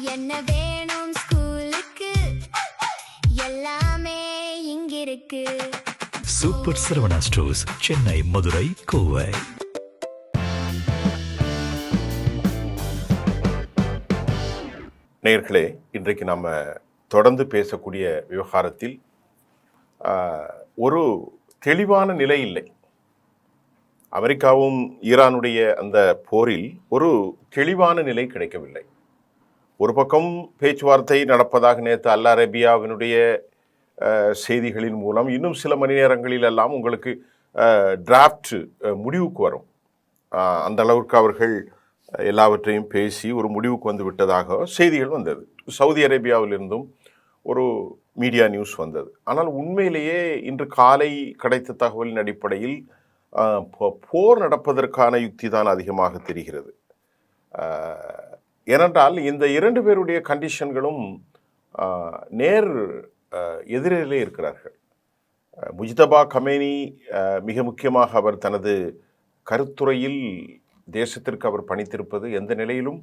என்ன வேணும் ஸ்கூலுக்கு எல்லாமே இங்கிருக்கு. Super Saravana stores, Chennai, Madurai, Kovai. நேயர்களே, இன்றைக்கு நாம் தொடர்ந்து பேசக்கூடிய விவகாரத்தில் ஒரு தெளிவான நிலை இல்லை. அமெரிக்காவும் ஈரானுடைய அந்த போரில் ஒரு தெளிவான நிலை கிடைக்கவில்லை. ஒரு பக்கம் பேச்சுவார்த்தை நடப்பதாக நேற்று அல் அரேபியாவினுடைய செய்திகளின் மூலம் இன்னும் சில மணி நேரங்களில் எல்லாம் உங்களுக்கு டிராஃப்ட் முடிவுக்கு வரும். அந்த அளவுக்கு அவர்கள் எல்லாவற்றையும் பேசி ஒரு முடிவுக்கு வந்து விட்டதாக செய்திகள் வந்தது. சவுதி அரேபியாவிலிருந்தும் ஒரு மீடியா நியூஸ் வந்தது. ஆனால் உண்மையிலேயே இன்று காலை கிடைத்த தகவலின் அடிப்படையில் போர் நடப்பதற்கான யுக்தி தான் அதிகமாக தெரிகிறது. ஏனென்றால் இந்த இரண்டு பேருடைய கண்டிஷன்களும் நேர் எதிரிலே இருக்கிறார்கள். முஜ்தபா கமேனி மிக முக்கியமாக அவர் தனது கருத்துரையில் தேசத்திற்கு அவர் பணித்திருப்பது எந்த நிலையிலும்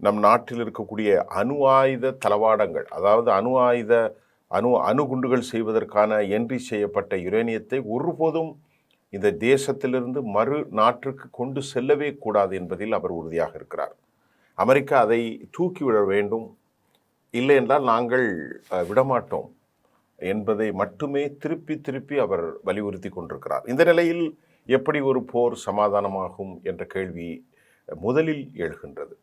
நம் நாட்டில் இருக்கக்கூடிய அணு ஆயுத தளவாடங்கள், அதாவது அணுகுண்டுகள் செய்வதற்கான என்ட்ரி செய்யப்பட்ட யுரேனியத்தை ஒருபோதும் இந்த தேசத்திலிருந்து மறு நாட்டிற்கு கொண்டு செல்லவே கூடாது என்பதில் அவர் உறுதியாக இருக்கிறார். அமெரிக்கா அதை தூக்கிவிட வேண்டும், இல்லை என்றால் நாங்கள் விடமாட்டோம் என்பதை மட்டுமே திருப்பி திருப்பி அவர் வலியுறுத்தி கொண்டிருக்கிறார். இந்த நிலையில் எப்படி ஒரு போர் சமாதானமாகும் என்ற கேள்வி முதலில் எழுகின்றது.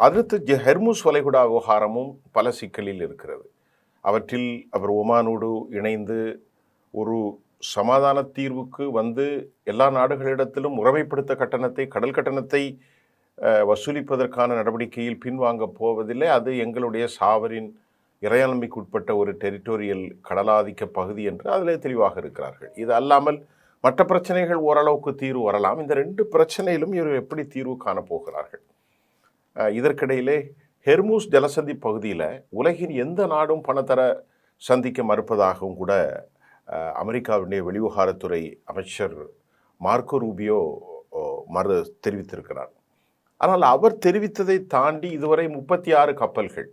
அடுத்து ஹெர்முஸ் வளைகுடா விவகாரமும் பல சிக்கலில் இருக்கிறது. அவற்றில் அவர் ஒமானோடு இணைந்து ஒரு சமாதான தீர்வுக்கு வந்து எல்லா நாடுகளிடத்திலும் முறைமைப்படுத்த கட்டணத்தை, கடல் கட்டணத்தை வசூலிப்பதற்கான நடவடிக்கையில் பின்வாங்கப் போவதில்லை. அது எங்களுடைய சாவரின் இறையாண்மைக்கு உட்பட்ட ஒரு டெரிட்டோரியல் கடலாதிக்க பகுதி என்று அதில் தெளிவாக இருக்கிறார்கள். இது அல்லாமல் மற்ற பிரச்சனைகள் ஓரளவுக்கு தீர்வு வரலாம். இந்த ரெண்டு பிரச்சனையிலும் இவர் எப்படி தீர்வு காணப்போகிறார்கள்? இதற்கிடையிலே ஹெர்முஸ் ஜலசந்தி பகுதியில் உலகின் எந்த நாடும் பணத்தர சந்திக்க மறுப்பதாகவும் கூட அமெரிக்காவுடைய வெளிவிவகாரத்துறை அமைச்சர் மார்க்கோ ரூபியோ தெரிவித்திருக்கிறார். ஆனால் அவர் தெரிவித்ததை தாண்டி இதுவரை 36 கப்பல்கள்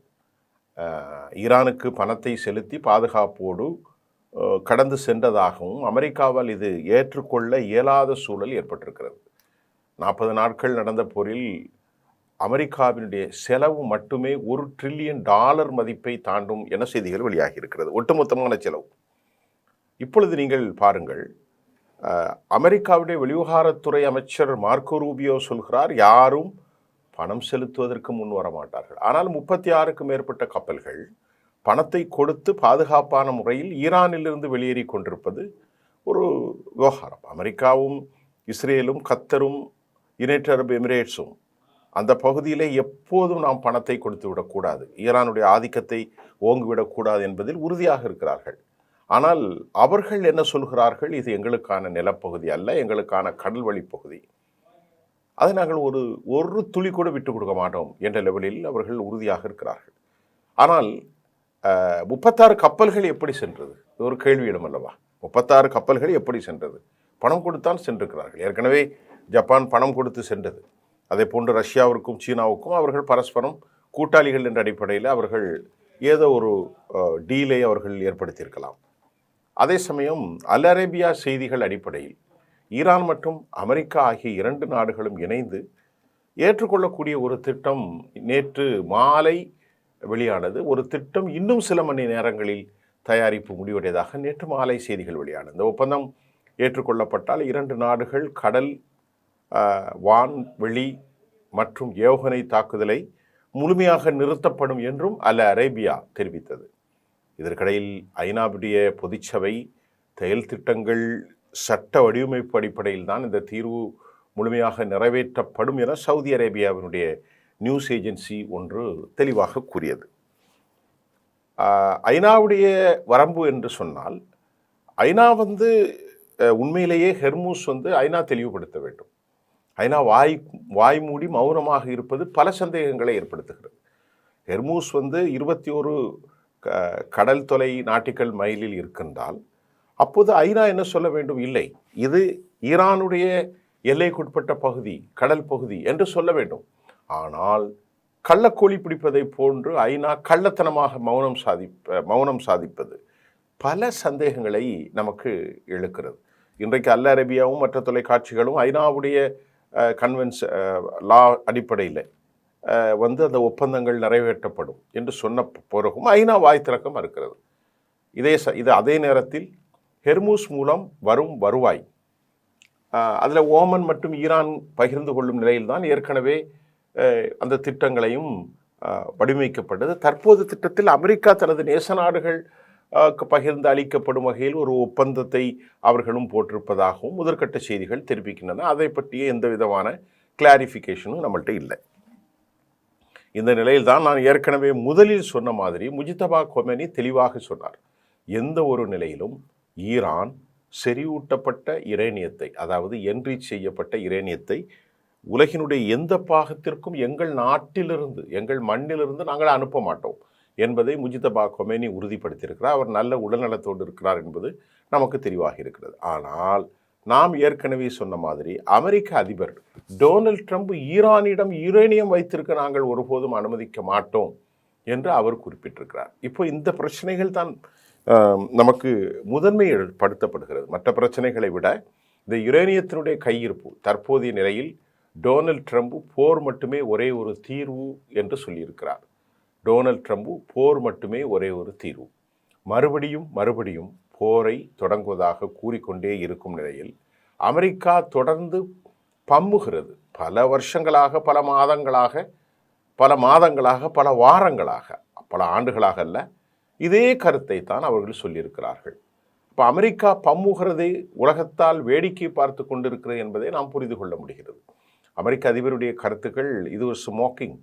ஈரானுக்கு பணத்தை செலுத்தி பாதுகாப்போடு கடந்து சென்றதாகவும் அமெரிக்காவால் இது ஏற்றுக்கொள்ள இயலாத சூழல் ஏற்பட்டிருக்கிறது. 40 நாட்கள் நடந்த போரில் அமெரிக்காவினுடைய செலவு மட்டுமே $1 டிரில்லியன் மதிப்பை தாண்டும் என செய்திகள் வெளியாகி இருக்கிறது. ஒட்டுமொத்தமான செலவு. இப்பொழுது நீங்கள் பாருங்கள், அமெரிக்காவுடைய வெளிவிவகாரத்துறை அமைச்சர் மார்க்கோ ரூபியோ சொல்கிறார், யாரும் பணம் செலுத்துவதற்கு முன் வர மாட்டார்கள். ஆனால் 36க்கும் மேற்பட்ட கப்பல்கள் பணத்தை கொடுத்து பாதுகாப்பான முறையில் ஈரானிலிருந்து வெளியேறி கொண்டிருப்பது ஒரு விவகாரம். அமெரிக்காவும் இஸ்ரேலும் கத்தரும் யுனைடெட் அரபு எமிரேட்ஸும் அந்த பகுதியிலே எப்போதும் நாம் பணத்தை கொடுத்து விடக்கூடாது, ஈரானுடைய ஆதிக்கத்தை ஓங்கிவிடக்கூடாது என்பதில் உறுதியாக இருக்கிறார்கள். ஆனால் அவர்கள் என்ன சொல்கிறார்கள்? இது எங்களுக்கான நிலப்பகுதி அல்ல, எங்களுக்கான கடல் வழி பகுதி, அதை நாங்கள் ஒரு துளி கூட விட்டு கொடுக்க மாட்டோம் என்ற லெவலில் அவர்கள் உறுதியாக இருக்கிறார்கள். ஆனால் 36 கப்பல்கள் எப்படி சென்றது? ஒரு கேள்வியிடம் அல்லவா? 36 கப்பல்கள் எப்படி சென்றது? பணம் கொடுத்தான் சென்றிருக்கிறார்கள். ஏற்கனவே ஜப்பான் பணம் கொடுத்து சென்றது. அதே போன்று ரஷ்யாவிற்கும் சீனாவுக்கும் அவர்கள் பரஸ்பரம் கூட்டாளிகள் என்ற அடிப்படையில் அவர்கள் ஏதோ ஒரு டீலை அவர்கள் ஏற்படுத்தியிருக்கலாம். அதே சமயம் அல் அரேபியா செய்திகள் அடிப்படையில் ஈரான் மற்றும் அமெரிக்கா ஆகிய 2 நாடுகளும் இணைந்து ஏற்றுக்கொள்ளக்கூடிய ஒரு திட்டம் நேற்று மாலை வெளியானது. ஒரு திட்டம் இன்னும் சில மணி நேரங்களில் தயாரிப்பு முடிவடையதாக நேற்று மாலை செய்திகள் வெளியானது. இந்த ஒப்பந்தம் ஏற்றுக்கொள்ளப்பட்டால் 2 நாடுகள் கடல், வான்வெளி மற்றும் ஏவுகணை தாக்குதலை முழுமையாக நிறுத்தப்படும் என்றும் அல் அரேபியா தெரிவித்தது. இதற்கிடையில் ஐநாவுடைய பொதுச்சபை செயல் திட்டங்கள் சட்ட வடிவமைப்பு அடிப்படையில் தான் இந்த தீர்வு முழுமையாக நிறைவேற்றப்படும் என சவுதி அரேபியாவினுடைய நியூஸ் ஏஜென்சி ஒன்று தெளிவாக கூறியது. ஐநாவுடைய வரம்பு என்று சொன்னால், ஐநா உண்மையிலேயே ஹெர்முஸ் ஐநா தெளிவுபடுத்த வேண்டும். ஐநா வாய் மூடி மௌனமாக இருப்பது பல சந்தேகங்களை ஏற்படுத்துகிறது. ஹெர்முஸ் 21 கடல் தொலை நாட்டிக்கல் மைலில் இருக்கின்றால் அப்போது ஐநா என்ன சொல்ல வேண்டும்? இல்லை, இது ஈரானுடைய எல்லைக்குட்பட்ட பகுதி, கடல் பகுதி என்று சொல்ல வேண்டும். ஆனால் கள்ளக்கோழி பிடிப்பதை போன்று ஐநா கள்ளத்தனமாக மௌனம் சாதிப்பது பல சந்தேகங்களை நமக்கு எழுக்கிறது. இன்றைக்கு அல் அரேபியாவும் மற்ற தொலைக்காட்சிகளும் ஐநாவுடைய லா அடிப்படையில் அந்த ஒப்பந்தங்கள் நிறைவேற்றப்படும் என்று சொன்ன பிறகும் ஐநா வாய் திறக்க மறுக்கிறது. இது அதே நேரத்தில் ஹெர்மூஸ் மூலம் வரும் வருவாய் அதில் ஓமன் மற்றும் ஈரான் பகிர்ந்து கொள்ளும் நிலையில்தான் ஏற்கனவே அந்த திட்டங்களையும் வடிவமைக்கப்பட்டது. தற்போது திட்டத்தில் அமெரிக்கா தனது நேச நாடுகள் பகிர்ந்து அளிக்கப்படும் வகையில் ஒரு ஒப்பந்தத்தை அவர்களும் போட்டிருப்பதாகவும் முதற்கட்ட செய்திகள் தெரிவிக்கின்றன. அதை பற்றிய எந்த விதமான கிளாரிஃபிகேஷனும் நம்மள்கிட்ட இல்லை. இந்த நிலையில் தான் நான் ஏற்கனவே முதலில் சொன்ன மாதிரி முஜிதபா கொமேனி தெளிவாக சொன்னார், எந்த ஒரு நிலையிலும் ஈரான் செறிவூட்டப்பட்ட யுரேனியத்தை, அதாவது என்ரிச் செய்யப்பட்ட யுரேனியத்தை உலகினுடைய எந்த பாகத்திற்கும் எங்கள் நாட்டிலிருந்து எங்கள் மண்ணிலிருந்து நாங்கள் அனுப்ப மாட்டோம் என்பதை முஜிதபா கொமேனி உறுதிப்படுத்தியிருக்கிறார். அவர் நல்ல உடல்நலத்தோடு இருக்கிறார் என்பது நமக்கு தெளிவாக இருக்கிறது. ஆனால் நாம் ஏற்கனவே சொன்ன மாதிரி அமெரிக்க அதிபர் டொனால்ட் ட்ரம்ப் ஈரானிடம் யுரேனியம் வைத்திருக்க நாங்கள் ஒருபோதும் அனுமதிக்க மாட்டோம் என்று அவர் குறிப்பிட்டிருக்கிறார். இப்போ இந்த பிரச்சனைகள் தான் நமக்கு முதன்மைப்படுத்தப்படுகிறது. மற்ற பிரச்சனைகளை விட இந்த யுரேனியத்தினுடைய கையிருப்பு தற்போதைய நிலையில் டொனால்ட் ட்ரம்ப் போர் மட்டுமே ஒரே ஒரு தீர்வு என்று சொல்லியிருக்கிறார். டொனால்ட் ட்ரம்ப் போர் மட்டுமே ஒரே ஒரு தீர்வு, மறுபடியும் போரை தொடங்குவதாக கூறிக்கொண்டே இருக்கும் நிலையில் அமெரிக்கா தொடர்ந்து பம்முகிறது. பல வருஷங்களாக, பல மாதங்களாக, பல வாரங்களாக, பல ஆண்டுகளாக அல்ல, இதே கருத்தை தான் அவர்கள் சொல்லியிருக்கிறார்கள். இப்போ அமெரிக்கா பம்முகிறதை உலகத்தால் வேடிக்கை பார்த்து கொண்டிருக்கிறது என்பதை நாம் புரிந்து கொள்ள முடிகிறது. அமெரிக்க அதிபருடைய கருத்துக்கள் இது ஒரு ஸ்மோக்கிங்,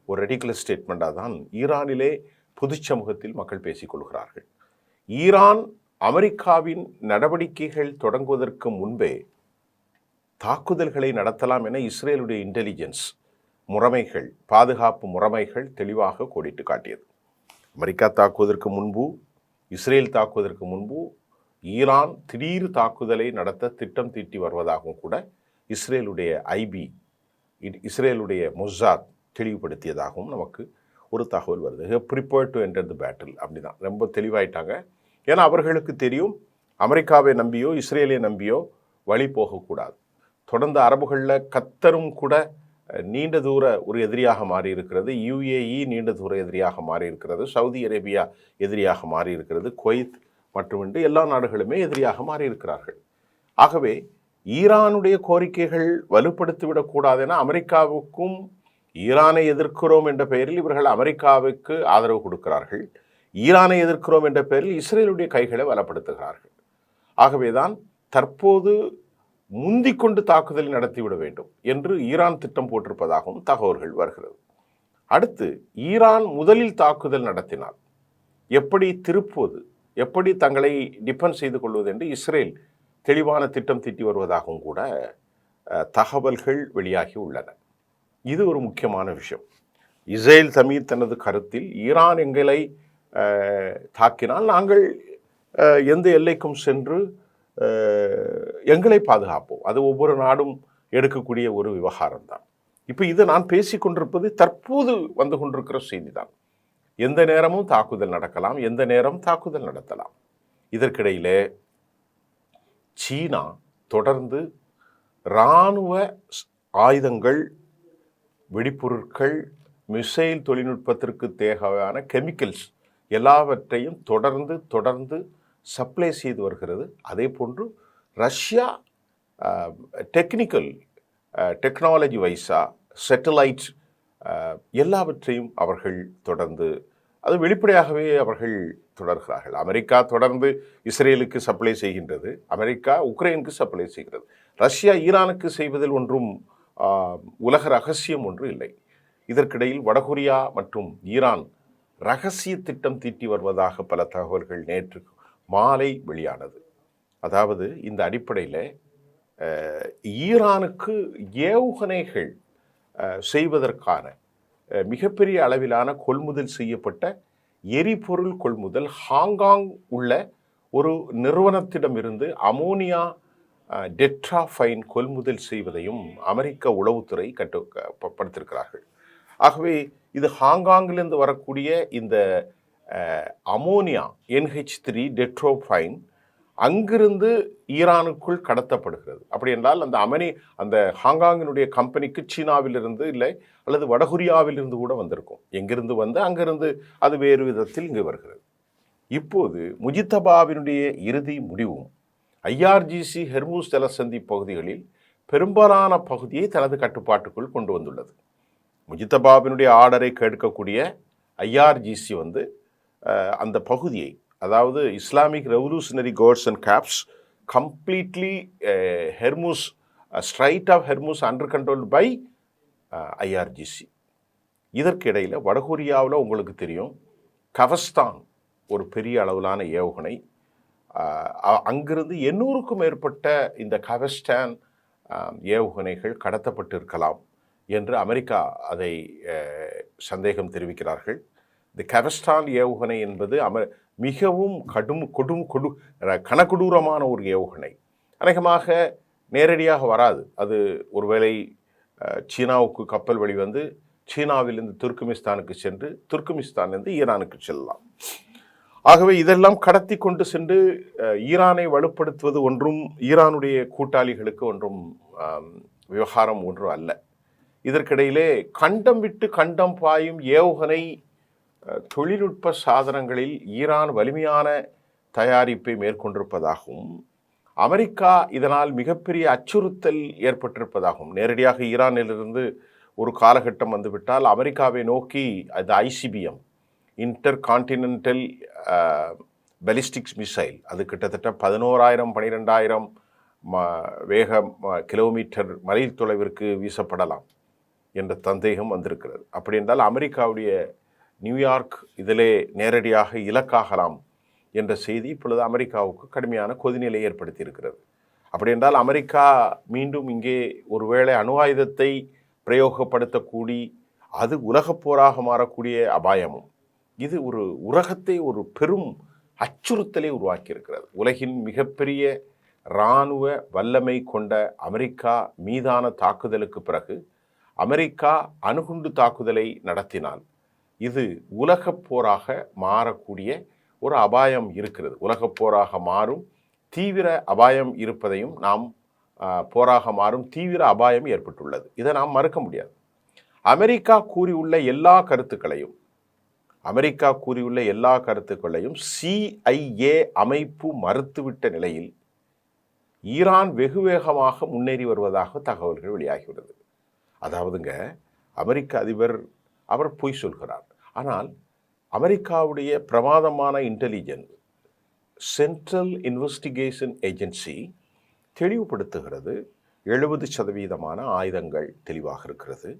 ஒரு ரெடிகுலஸ் ஸ்டேட்மெண்ட்டாக தான் ஈரானிலே பொது சமூகத்தில் மக்கள் பேசிக்கொள்கிறார்கள். ஈரான் அமெரிக்காவின் நடவடிக்கைகள் தொடங்குவதற்கு முன்பே தாக்குதல்களை நடத்தலாம் என இஸ்ரேலுடைய இன்டெலிஜென்ஸ் முறைமைகள், பாதுகாப்பு முறைமைகள் தெளிவாக கோடிட்டு காட்டியது. அமெரிக்கா தாக்குவதற்கு முன்பு, இஸ்ரேல் தாக்குவதற்கு முன்பு ஈரான் திடீர் தாக்குதலை நடத்த திட்டம் தீட்டி வருவதாகவும் கூட இஸ்ரேலுடைய இஸ்ரேலுடைய மொசாத் தெளிவுபடுத்தியதாகவும் நமக்கு ஒரு தகவல் வருது. Prepare to enter the battle, அப்படி தான் ரொம்ப தெளிவாயிட்டாங்க. ஏன்னா அவர்களுக்கு தெரியும், அமெரிக்காவை நம்பியோ இஸ்ரேலை நம்பியோ வழி போகக்கூடாது. தொடர்ந்து அரபுகளில் கத்தரும் கூட நீண்ட தூர ஒரு எதிரியாக மாறி இருக்கிறது, UAE நீண்ட தூர எதிரியாக மாறி இருக்கிறது, சவுதி அரேபியா எதிரியாக மாறி இருக்கிறது, குவைத் மட்டுமின்றி எல்லா நாடுகளுமே எதிரியாக மாறி இருக்கிறார்கள். ஆகவே ஈரானுடைய கோரிக்கைகள் வலுப்படுத்திவிடக்கூடாது என அமெரிக்காவுக்கும் ஈரானை எதிர்க்கிறோம் என்ற பெயரில் இவர்கள் அமெரிக்காவுக்கு ஆதரவு கொடுக்கிறார்கள். ஈரானை எதிர்க்கிறோம் என்ற பெயரில் இஸ்ரேலுடைய கைகளை வலப்படுத்துகிறார்கள். ஆகவேதான் தற்போது முந்திக்கொண்டு தாக்குதலை நடத்திவிட வேண்டும் என்று ஈரான் திட்டம் போட்டிருப்பதாகவும் தகவல்கள் வருகிறது. அடுத்து ஈரான் முதலில் தாக்குதல் நடத்தினால் எப்படி திருப்புவது, எப்படி தங்களை டிஃபென்ஸ் செய்து கொள்வது என்று இஸ்ரேல் தெளிவான திட்டம் தீட்டி வருவதாகவும் கூட தகவல்கள் வெளியாகி உள்ளன. இது ஒரு முக்கியமான விஷயம். இஸ்ரேல் தமிழ் தனது கருத்தில் ஈரான் எங்களை தாக்கினால் நாங்கள் எந்த எல்லைக்கும் சென்று எங்களை பாதுகாப்போம், அது ஒவ்வொரு நாடும் எடுக்கக்கூடிய ஒரு விவகாரம் தான். இப்போ இது நான் பேசிக்கொண்டிருப்பது தற்போது வந்து கொண்டிருக்கிற செய்தி தான். எந்த நேரமும் தாக்குதல் நடக்கலாம், எந்த நேரம் தாக்குதல் நடத்தலாம். இதற்கிடையிலே சீனா தொடர்ந்து இராணுவ ஆயுதங்கள், வெடிப்பொருட்கள், மிசைல் தொழில்நுட்பத்திற்கு தேவையான கெமிக்கல்ஸ் எல்லாவற்றையும் தொடர்ந்து சப்ளை செய்து வருகிறது. அதே போன்று ரஷ்யா டெக்னாலஜி வைஸாக சேட்டலைட் எல்லாவற்றையும் அவர்கள் தொடர்ந்து, அது வெளிப்படையாகவே அவர்கள் தொடர்கிறார்கள். அமெரிக்கா தொடர்ந்து இஸ்ரேலுக்கு சப்ளை செய்கின்றது, அமெரிக்கா உக்ரைனுக்கு சப்ளை செய்கிறது. ரஷ்யா ஈரானுக்கு செய்வதில் ஒன்றும் உலக ரகசியம் ஒன்று இல்லை. இதற்கிடையில் வடகொரியா மற்றும் ஈரான் ரகசிய திட்டம் தீட்டி வருவதாக பல தகவல்கள் நேற்று மாலை வெளியானது. அதாவது இந்த அடிப்படையில் ஈரானுக்கு ஏவுகணைகள் செய்வதற்கான மிகப்பெரிய அளவிலான கொள்முதல் செய்யப்பட்ட எரிபொருள் கொள்முதல் ஹாங்காங் உள்ள ஒரு நிறுவனத்திடமிருந்து அமோனியா டெட்ராஃபைன் கொள்முதல் செய்வதையும் அமெரிக்க உளவுத்துறை கட்டுப்படுத்தியிருக்கிறார்கள். ஆகவே இது ஹாங்காங்கிலிருந்து வரக்கூடிய இந்த அமோனியா NH3 டெட்ரோஃபைன் அங்கிருந்து ஈரானுக்குள் கடத்தப்படுகிறது. அப்படி என்றால் அந்த ஹாங்காங்கினுடைய கம்பெனிக்கு சீனாவிலிருந்து இல்லை அல்லது வடகொரியாவிலிருந்து கூட வந்திருக்கும். எங்கிருந்து வந்து அங்கிருந்து அது வேறு விதத்தில் இங்கு வருகிறது. இப்போது முஜித்தபாவினுடைய இறுதி முடிவும் IRGC ஹெர்மூஸ் ஜலசந்தி பகுதிகளில் பெரும்பாலான பகுதியை தனது கட்டுப்பாட்டுக்குள் கொண்டு வந்துள்ளது. முஜித்தபாவினுடைய ஆர்டரை கேட்கக்கூடிய IRGC வந்து அந்த பகுதியை, அதாவது Islamic revolutionary guards and keeps completely Hormuz strait of Hormuz under controlled by IRGC. இதற்கு இடையில் வடகொரியாவில் உங்களுக்கு தெரியும் கவஸ்தான் ஒரு பெரிய அளவிலான ஏவுகணை, அங்கிருந்து 800க்கும் மேற்பட்ட இந்த கவஸ்டான் ஏவுகணைகள் கடத்தப்பட்டிருக்கலாம் என்று அமெரிக்கா அதை சந்தேகம் தெரிவிக்கிறார்கள். இந்த கவஸ்டான் ஏவுகணை என்பது மிகவும் கனகொடூரமான ஒரு ஏவுகணை. அநேகமாக நேரடியாக வராது. அது ஒருவேளை சீனாவுக்கு கப்பல் வழிவந்து சீனாவிலிருந்து துர்க்மெனிஸ்தானுக்கு சென்று துர்க்மெனிஸ்தானிலிருந்து ஈரானுக்கு செல்லலாம். ஆகவே இதெல்லாம் கடத்தி கொண்டு சென்று ஈரானை வலுப்படுத்துவது ஒன்றும் ஈரானுடைய கூட்டாளிகளுக்கு ஒன்றும் விவகாரம் ஒன்றும் அல்ல. இதற்கிடையிலே கண்டம் விட்டு கண்டம் பாயும் ஏவுகணை தொழில்நுட்ப சாதனங்களில் ஈரான் வலிமையான தயாரிப்பை மேற்கொண்டிருப்பதாகவும் அமெரிக்கா இதனால் மிகப்பெரிய அச்சுறுத்தல் ஏற்பட்டிருப்பதாகவும், நேரடியாக ஈரானிலிருந்து ஒரு காலகட்டம் வந்துவிட்டால் அமெரிக்காவை நோக்கி அது ICBM inter continental ballistics missile, அது கிட்டத்தட்ட 11,000-12,000 கிலோமீட்டர் மைல் தொலைவிற்கு வீசப்படலாம் என்ற சந்தேகம் வந்திருக்கிறது. அப்படி என்றால் அமெரிக்காவுடைய நியூயார்க் இதிலே நேரடியாக இலக்காகலாம் என்ற செய்தி இப்பொழுது அமெரிக்காவுக்கு கடுமையான கொதிநிலை ஏற்படுத்தி இருக்கிறது. அப்படி என்றால் அமெரிக்கா மீண்டும் இங்கே ஒருவேளை அணு ஆயுதத்தை பிரயோகப்படுத்தக்கூடி அது உலகப் போராக மாறக்கூடிய அபாயமும், இது ஒரு பெரும் அச்சுறுத்தலை உருவாக்கியிருக்கிறது. உலகின் மிகப்பெரிய இராணுவ வல்லமை கொண்ட அமெரிக்கா மீதான தாக்குதலுக்கு பிறகு அமெரிக்கா அணுகுண்டு தாக்குதலை நடத்தினால் இது உலகப் போராக மாறக்கூடிய ஒரு அபாயம் இருக்கிறது. உலகப் போராக மாறும் தீவிர அபாயம் இருப்பதையும் போராக மாறும் தீவிர அபாயம் ஏற்பட்டுள்ளது. இதை நாம் மறுக்க முடியாது. அமெரிக்கா கூறியுள்ள எல்லா கருத்துக்களையும் CIA அமைப்பு மறுத்துவிட்ட நிலையில் ஈரான் வெகு வேகமாக முன்னேறி வருவதாக தகவல்கள் வெளியாகியுள்ளது. அதாவதுங்க, அமெரிக்க அதிபர் அவர் பொய் சொல்கிறார். ஆனால் அமெரிக்காவுடைய பிரமாதமான இன்டெலிஜென்ஸ் சென்ட்ரல் இன்வெஸ்டிகேஷன் ஏஜென்சி தெளிவுபடுத்துகிறது. 70% ஆயுதங்கள் தெளிவாக இருக்கிறது.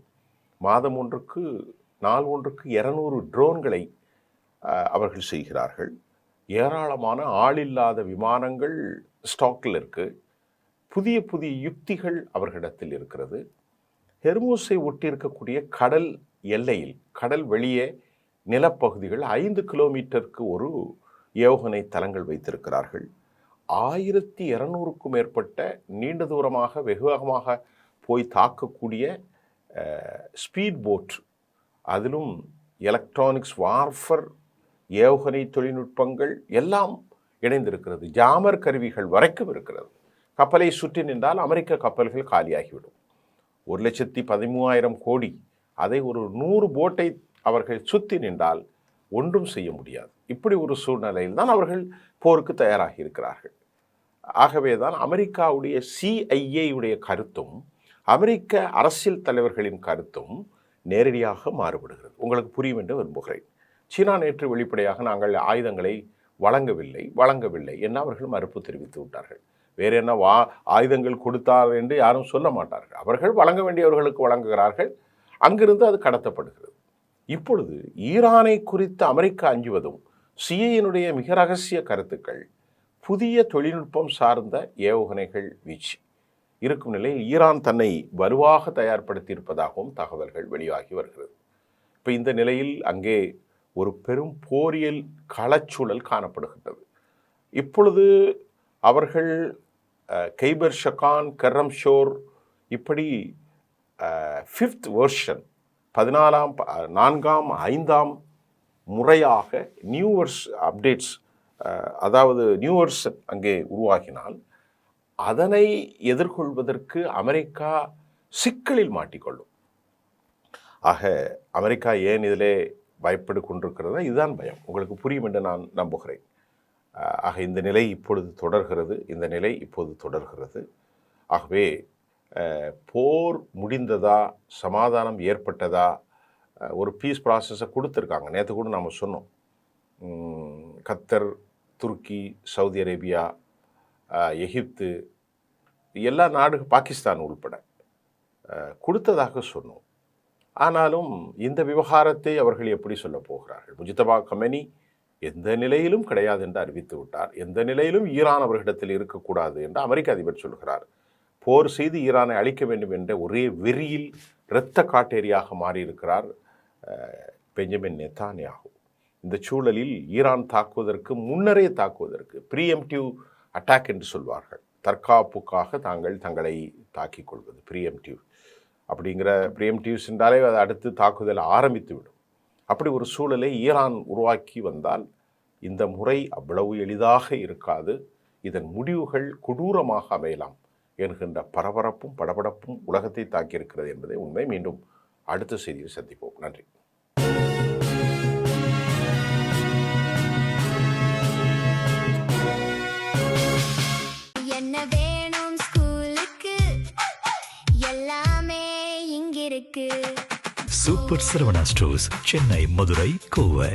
மாதம் ஒன்றுக்கு 200 ட்ரோன்களை அவர்கள் செய்கிறார்கள். ஏராளமான ஆளில்லாத விமானங்கள் ஸ்டாக்கில் இருக்கு. புதிய யுக்திகள் அவர்களிடத்தில் இருக்கிறது. ஹெர்மூஸை ஒட்டியிருக்கக்கூடிய கடல் எல்லையில், கடல் வெளியே நிலப்பகுதிகள் 5 கிலோமீட்டருக்கு ஒரு ஏவுகணை தளங்கள் வைத்திருக்கிறார்கள். 1200க்கும் மேற்பட்ட நீண்ட தூரமாக வெகு வேகமாக போய் தாக்கக்கூடிய ஸ்பீட் போட், அதிலும் எலக்ட்ரானிக்ஸ் வார்ஃபர் ஏவுகணை தொழில்நுட்பங்கள் எல்லாம் இணைந்திருக்கிறது. ஜாமர் கருவிகள் வரைக்கும் இருக்கிறது. கப்பலை சுற்றி நின்றால் அமெரிக்க கப்பல்கள் காலியாகிவிடும். 1,13,000 கோடி, அதை ஒரு 100 போட்டை அவர்கள் சுற்றி நின்றால் ஒன்றும் செய்ய முடியாது. இப்படி ஒரு சூழ்நிலையில் தான் அவர்கள் போருக்கு தயாராகி இருக்கிறார்கள். ஆகவே தான் அமெரிக்காவுடைய CIA கருத்தும் அமெரிக்க அரசியல் தலைவர்களின் கருத்தும் நேரடியாக மாறுபடுகிறது. உங்களுக்கு புரியும் என்று விரும்புகிறேன். சீனா நேற்று வெளிப்படையாக நாங்கள் ஆயுதங்களை வழங்கவில்லை என்று அவர்கள் மறுப்பு தெரிவித்து விட்டார்கள். வேறு என்ன ஆயுதங்கள் கொடுத்தார் என்று யாரும் சொல்ல மாட்டார்கள். அவர்கள் வழங்க வேண்டியவர்களுக்கு வழங்குகிறார்கள். அங்கிருந்து அது கடத்தப்படுகிறது. இப்பொழுது ஈரானை குறித்து அமெரிக்கா அஞ்சுவதும் CIA மிக ரகசிய கருத்துக்கள் புதிய தொழில்நுட்பம் சார்ந்த ஏவுகணைகள் வீச்சு இருக்கும் நிலையில் ஈரான் தன்னை வலுவாக தயார்படுத்தி இருப்பதாகவும் தகவல்கள் வெளியாகி வருகிறது. இப்போ இந்த நிலையில் அங்கே ஒரு பெரும் போரியல் களச்சூழல் காணப்படுகின்றது. இப்பொழுது அவர்கள் கெய்பர் ஷகான், கர்ரம் ஷோர் இப்படி 5th வெர்ஷன் நான்காம் 5ஆம் முறையாக நியூவர்ஸ் அப்டேட்ஸ், அதாவது நியூவர்ஸ் அங்கே உருவாகினால் அதனை எதிர்கொள்வதற்கு அமெரிக்கா சிக்கலில் மாட்டிக்கொள்ளும். ஆக அமெரிக்கா ஏன் இதிலே பயப்படு கொண்டிருக்கிறதா? இதுதான் பயம். உங்களுக்கு புரியும் என்று நான் நம்புகிறேன். ஆக இந்த நிலை இப்பொழுது தொடர்கிறது. ஆகவே போர் முடிந்ததா, சமாதானம் ஏற்பட்டதா, ஒரு பீஸ் ப்ராசஸை கொடுத்துருக்காங்க. நேற்று கூட நாம் சொன்னோம், கத்தர், துருக்கி, சவுதி அரேபியா, எகிப்து, எல்லா பாகிஸ்தான் உள்பட கொடுத்ததாக சொன்னோம். ஆனாலும் இந்த விவகாரத்தை அவர்கள் எப்படி சொல்ல போகிறார்கள்? முஜ்தபா கமெனி எந்த நிலையிலும் கிடையாது என்று அறிவித்து விட்டார். எந்த நிலையிலும் ஈரான் அவர்களிடத்தில் இருக்கக்கூடாது என்று அமெரிக்க அதிபர் சொல்கிறார். போர் செய்து ஈரானை அழிக்க வேண்டும் என்ற ஒரே வெறியில் இரத்த காட்டேரியாக மாறியிருக்கிறார் பெஞ்சமின் நெத்தானியாகு. இந்த சூழலில் ஈரான் தாக்குவதற்கு முன்னரே ப்ரீஎம்டிவ் அட்டாக் என்று சொல்வார்கள். தற்காப்புக்காக தங்களை தாக்கிக் கொள்வது ப்ரீஎம்டிவ். அப்படிங்கிற ப்ரீஎம்டிவ்ஸ் என்றாலே அது அடுத்து தாக்குதல் ஆரம்பித்து விடும். அப்படி ஒரு சூழலை ஈரான் உருவாக்கி வந்தால் இந்த முறை அவ்வளவு எளிதாக இருக்காது. இதன் முடிவுகள் கொடூரமாக அமையலாம் என்கின்ற பரபரப்பும் படபடப்பும் உலகத்தை தாக்கியிருக்கிறது என்பதை உண்மை. மீண்டும் அடுத்த செய்தியில் சந்திப்போம். நன்றி. என்ன வேணும் ஸ்கூலுக்கு? எல்லாமே இங்கிருக்கு. Super Saravana stores, Chennai, Madurai, Kovai.